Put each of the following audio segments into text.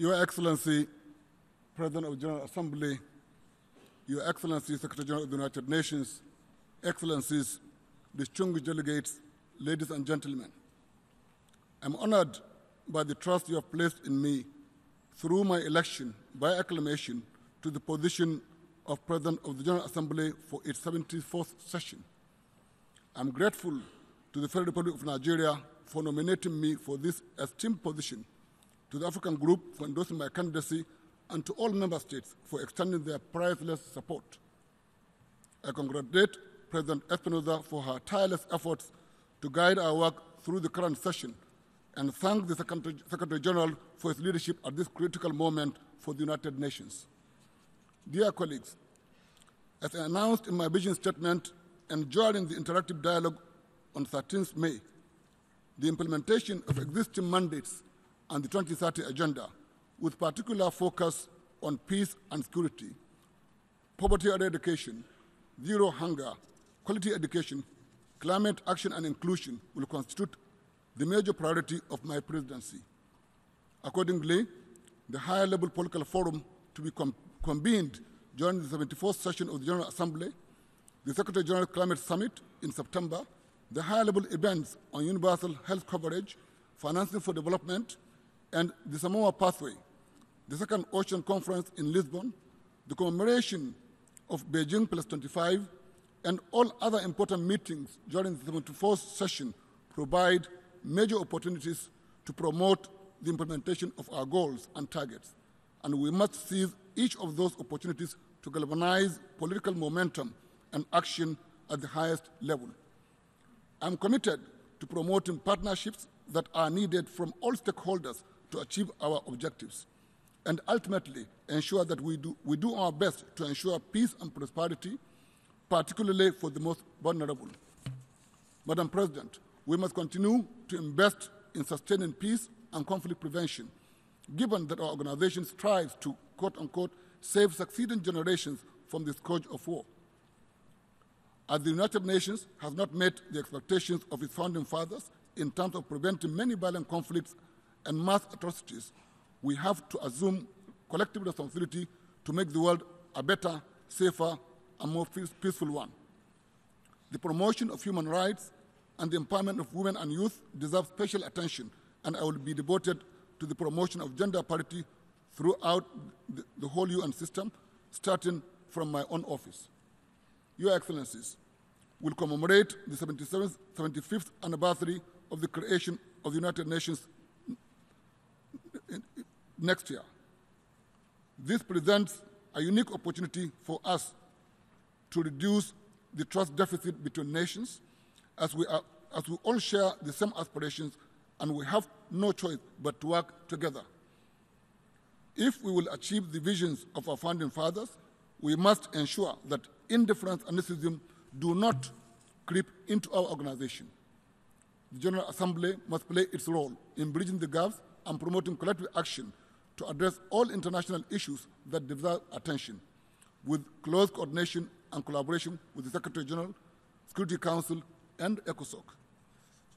Your Excellency, President of the General Assembly, Your Excellency, Secretary General of the United Nations, Excellencies, distinguished delegates, ladies and gentlemen, I'm honored by the trust you have placed in me through my election by acclamation to the position of President of the General Assembly for its 74th session. I'm grateful to the Federal Republic of Nigeria for nominating me for this esteemed position, to the African Group for endorsing my candidacy, and to all member states for extending their priceless support. I congratulate President Espinosa for her tireless efforts to guide our work through the current session, and thank the Secretary General for his leadership at this critical moment for the United Nations. Dear colleagues, as I announced in my vision statement and during the interactive dialogue on 13th May, the implementation of existing mandates and the 2030 Agenda, with particular focus on peace and security, poverty eradication, zero hunger, quality education, climate action and inclusion will constitute the major priority of my presidency. Accordingly, the higher-level political forum to be convened during the 74th session of the General Assembly, the Secretary General Climate Summit in September, the higher-level events on universal health coverage, financing for development, and the Samoa Pathway, the Second Ocean Conference in Lisbon, the commemoration of Beijing Plus 25, and all other important meetings during the 74th session provide major opportunities to promote the implementation of our goals and targets, and we must seize each of those opportunities to galvanize political momentum and action at the highest level. I'm committed to promoting partnerships that are needed from all stakeholders to achieve our objectives, and ultimately ensure that we do our best to ensure peace and prosperity, particularly for the most vulnerable. Madam President, we must continue to invest in sustaining peace and conflict prevention, given that our organization strives to, quote-unquote, save succeeding generations from the scourge of war. As the United Nations has not met the expectations of its founding fathers in terms of preventing many violent conflicts and mass atrocities, we have to assume collective responsibility to make the world a better, safer, and more peaceful one. The promotion of human rights and the empowerment of women and youth deserve special attention, and I will be devoted to the promotion of gender parity throughout the whole UN system, starting from my own office. Your Excellencies, will commemorate the 75th anniversary of the creation of the United Nations next year. This presents a unique opportunity for us to reduce the trust deficit between nations, as we all share the same aspirations, and we have no choice but to work together. If we will achieve the visions of our founding fathers, we must ensure that indifference and racism do not creep into our organization. The General Assembly must play its role in bridging the gaps and promoting collective action to address all international issues that deserve attention, with close coordination and collaboration with the Secretary General, Security Council, and ECOSOC.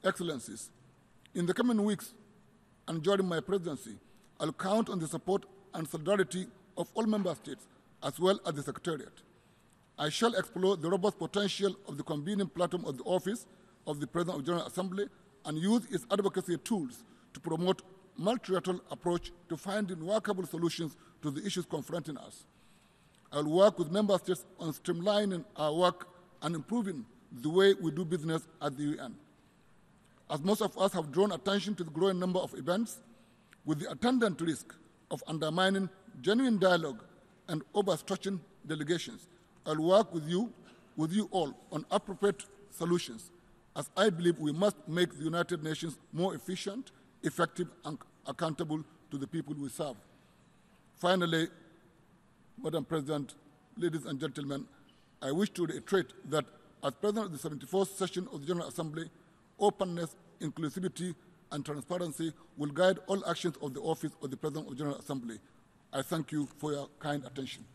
Excellencies, in the coming weeks and during my presidency, I'll count on the support and solidarity of all member states, as well as the Secretariat. I shall explore the robust potential of the convening platform of the Office of the President of the General Assembly and use its advocacy tools to promote multilateral approach to finding workable solutions to the issues confronting us. I will work with member states on streamlining our work and improving the way we do business at the UN. As most of us have drawn attention to the growing number of events, with the attendant risk of undermining genuine dialogue and overstretching delegations, I'll work with you all on appropriate solutions, as I believe we must make the United Nations more efficient, effective, and accountable to the people we serve. Finally, Madam President, ladies and gentlemen, I wish to reiterate that as President of the 74th session of the General Assembly, openness, inclusivity, and transparency will guide all actions of the Office of the President of the General Assembly. I thank you for your kind attention.